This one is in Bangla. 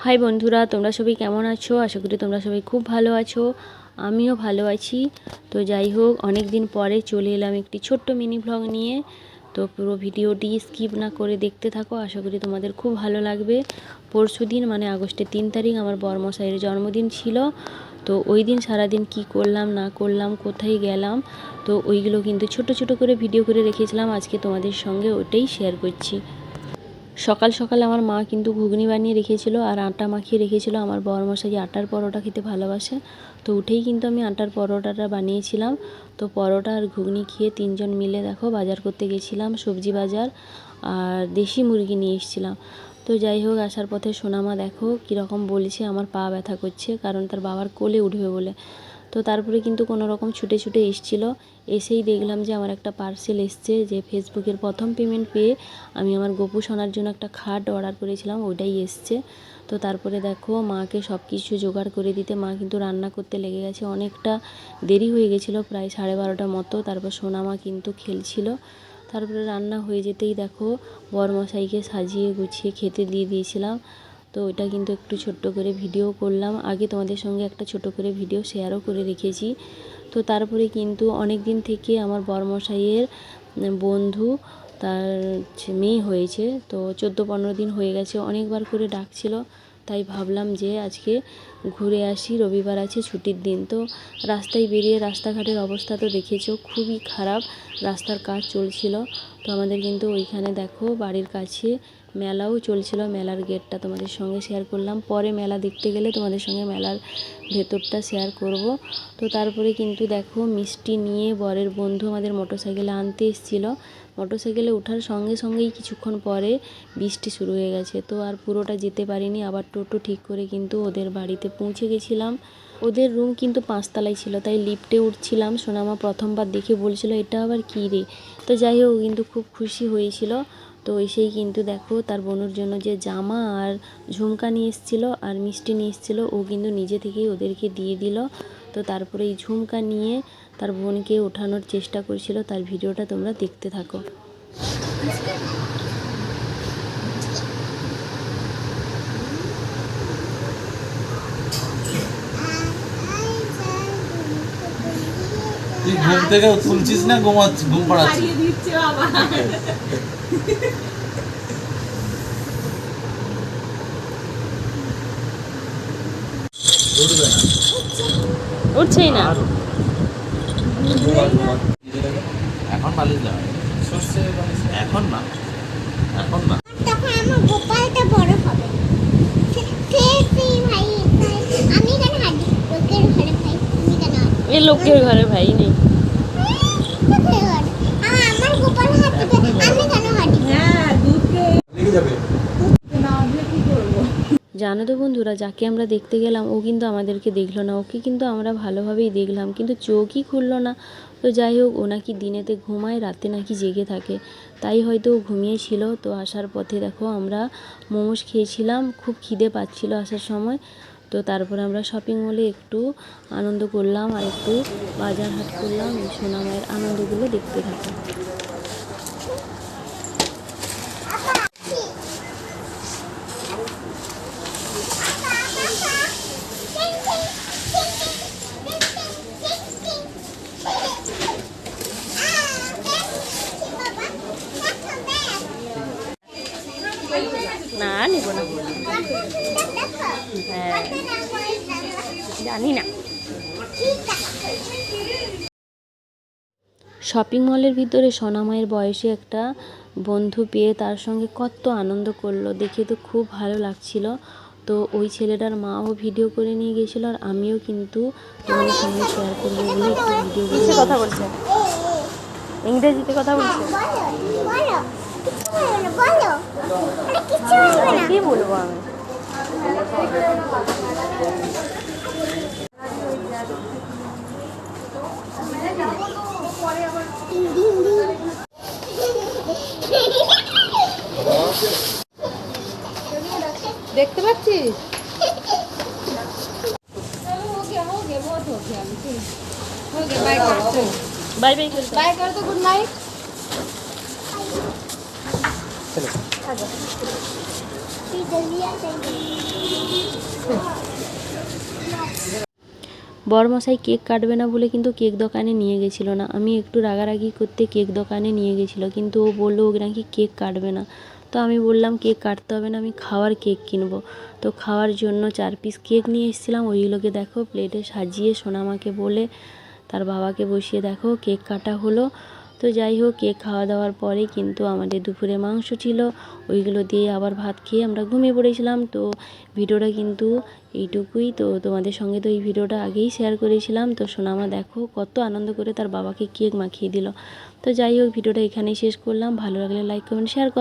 হাই বন্ধুরা, তোমরা সবাই কেমন আছো? আশা করি তোমরা সবাই খুব ভালো আছো। আমিও ভালো আছি। তো যাই হোক, অনেক দিন পরে চলে এলাম একটি ছোট্ট মিনি ভ্লগ নিয়ে। তো পুরো ভিডিওটি স্কিপ না করে দেখতে থাকো, আশা করি তোমাদের খুব ভালো লাগবে। পরশুদিন মানে আগস্টের 3 তারিখ আমার বরমশাইয়ের জন্মদিন ছিল। তো ওই দিন সারাদিন কি করলাম না করলাম, কোথায় গেলাম, তো ওইগুলো কিন্তু ছোট ছোট করে ভিডিও করে রেখেছিলাম। আজকে তোমাদের সঙ্গে ওটাই শেয়ার করছি। সকাল সকাল আমার মা কিন্তু ঘুগনি বানিয়ে রেখেছিল আর আটা মাখিয়ে রেখেছিল। আমার বরমশাই আটার পরোটা খেতে ভালোবাসে, তো উঠেই কিন্তু আমি আটার পরোটাটা বানিয়েছিলাম। তো পরোটা আর ঘুগনি খেয়ে তিনজন মিলে দেখো বাজার করতে গেছিলাম, সবজি বাজার, আর দেশি মুরগি নিয়ে এসেছিলাম। তো যাই হোক, আসার পথে সোনামা দেখো কীরকম বলছে আমার পা ব্যথা করছে, কারণ তার বাবার কোলে উঠবে বলে। তো তারপরে কিন্তু কোনো রকম ছুটে ছুটে এসেছিলো। এসেই দেখলাম যে আমার একটা পার্সেল এসছে, যে ফেসবুকের প্রথম পেমেন্ট পেয়ে আমি আমার গপু সোনার জন্য একটা খাট অর্ডার করেছিলাম, ওইটাই এসছে। তো তারপরে দেখো মাকে সব কিছু জোগাড় করে দিতে মা কিন্তু রান্না করতে লেগে গেছে। অনেকটা দেরি হয়ে গেছিলো, প্রায় 12:30 মতো। তারপর সোনামা কিন্তু খেলছিল। তারপরে রান্না হয়ে যেতেই দেখো বরমশাইকে সাজিয়ে গুছিয়ে খেতে দিয়ে দিয়েছিলাম। তো ওইটা কিন্তু একটু ছোট্ট করে ভিডিও করলাম। আগে তোমাদের সঙ্গে একটা ছোট করে ভিডিও শেয়ারও করে রেখেছি। তো তারপরে কিন্তু অনেক দিন থেকে আমার বরমশাইয়ের বন্ধু, তার মেয়ে হয়েছে। তো 14-15 দিন হয়ে গেছে, অনেকবার করে ডাকছিল। তাই ভাবলাম যে আজকে ঘুরে আসি, রবিবার আছে, ছুটির দিন। তো রাস্তায় বেরিয়ে রাস্তাঘাটের অবস্থা তো দেখেছো, খুবই খারাপ। রাস্তার কাজ চলছিল। তো আমাদের কিন্তু ওইখানে দেখো বাড়ির কাছে মেলাও চলছিল। মেলার গেটটা তোমাদের সঙ্গে শেয়ার করলাম, পরে মেলা দেখতে গেলে তোমাদের সঙ্গে মেলার ভেতরটা শেয়ার করব। তো তারপরে কিন্তু দেখো মিষ্টি নিয়ে বরের বন্ধু আমাদের মোটরসাইকেলে আনতে এসেছিলো। মোটরসাইকেলে ওঠার সঙ্গে সঙ্গেই কিছুক্ষণ পরে বৃষ্টি শুরু হয়ে গেছে। তো আর পুরোটা যেতে পারিনি, আবার টোটো ঠিক করে কিন্তু ওদের বাড়িতে পৌঁছে গেছিলাম। ওদের রুম কিন্তু 5 তলায় ছিল, তাই লিফটে উঠছিলাম। সোনামা প্রথমবার দেখে বলছিল এটা আবার কী রে। তো যাই হোক, কিন্তু খুব খুশি হয়েছিল। তো এসেই কিন্তু দেখো তার বোনের জন্য যে জামা আর ঝুমকা নিয়ে এসেছিলো আর মিষ্টি নিয়ে এসেছিলো, ও কিন্তু নিজে থেকেই ওদেরকে দিয়ে দিল। তো তারপরে এই ঝুমকা নিয়ে তার বোনকে ওঠানোর চেষ্টা করছিল, তার ভিডিওটা তোমরা দেখতে থাকো। তুই ঘুম থেকে তুলছিস না ঘুম পাড়াচ্ছিস? উঠছেই না। এখন বালিশ দাও, এখন না, এখন না। তখন আমার গোপালটা বড় হবে। ভাই আমি কেন হাঁটি লোকের ঘরে ভাই? আমি কেন এ লোকের ঘরে ভাই নেই। আমার গোপাল হাঁটবে, আমি কেন হাঁটি? হ্যাঁ, দুধকে লেগে যাবে। না হলে কি করব? জানো তো বন্ধুরা, যাকে আমরা দেখতে গেলাম ও কিন্তু আমাদেরকে দেখলো না। ওকে কিন্তু আমরা ভালোভাবেই দেখলাম, কিন্তু চোখই খুললো না। তো যাই হোক, ও নাকি দিনেতে ঘুমায়, রাতে নাকি জেগে থাকে, তাই হয়তো ও ঘুমিয়েছিল। তো আসার পথে দেখো আমরা মোমোস খেয়েছিলাম, খুব খিদে পাচ্ছিল আসার সময়। তো তারপরে আমরা শপিং মলে একটু আনন্দ করলাম আর একটু বাজার হাট করলাম। এই সোনামায়ের আনন্দগুলো দেখতে থাকো। না নিব না, হ্যাঁ জানি না। শপিং মলের ভিতরে সোনামায়ের বয়সে একটা বন্ধু পেয়ে তার সঙ্গে কত আনন্দ করলো, দেখে তো খুব ভালো লাগছিল। তো ওই ছেলেটার মাও ভিডিও করে নিয়ে গেছিলো, আর আমিও কিন্তু তোমাদের সঙ্গে শেয়ার করবো বলে একটু ভিডিও করে কথা বলছে। ইংরেজিতে কথা বলছে। কি বলবো আমি? দেখতে পাচ্ছিস? बाय बाय बाय कर दो, गुड नाइट। जल्दी आ जाइए। বরমশাই কেক কাটবে না বলে কিন্তু কেক দোকানে নিয়ে গেছিলো না। আমি একটু রাগারাগি করতে কেক দোকানে নিয়ে গেছিলো, কিন্তু ও বললো ও নাকি কেক কাটবে না। তো আমি বললাম কেক কাটতে হবে না, আমি খাওয়ার কেক কিনবো। তো খাওয়ার জন্য 4 পিস কেক নিয়ে এসেছিলাম। ওইগুলোকে দেখো প্লেটে সাজিয়ে সোনামাকে বলে তার বাবাকে বসিয়ে দেখো কেক কাটা হলো। তো যাই হোক, কেক খাওয়া দাওয়ার পরে কিন্তু আমাদের দুপুরে মাংস ছিল, ওইগুলো দিয়ে আবার ভাত খেয়ে আমরা ঘুমিয়ে পড়েছিলাম। তো ভিডিওটা কিন্তু এইটুকুই। তো তোমাদের সঙ্গে তো এই ভিডিওটা আগেই শেয়ার করেছিলাম। তো সোনামা দেখো কত আনন্দ করে তার বাবাকে কেক মাখিয়ে দিল। তো যাই হোক, ভিডিওটা এখানেই শেষ করলাম। ভালো লাগলে লাইক কমেন্ট শেয়ার করো।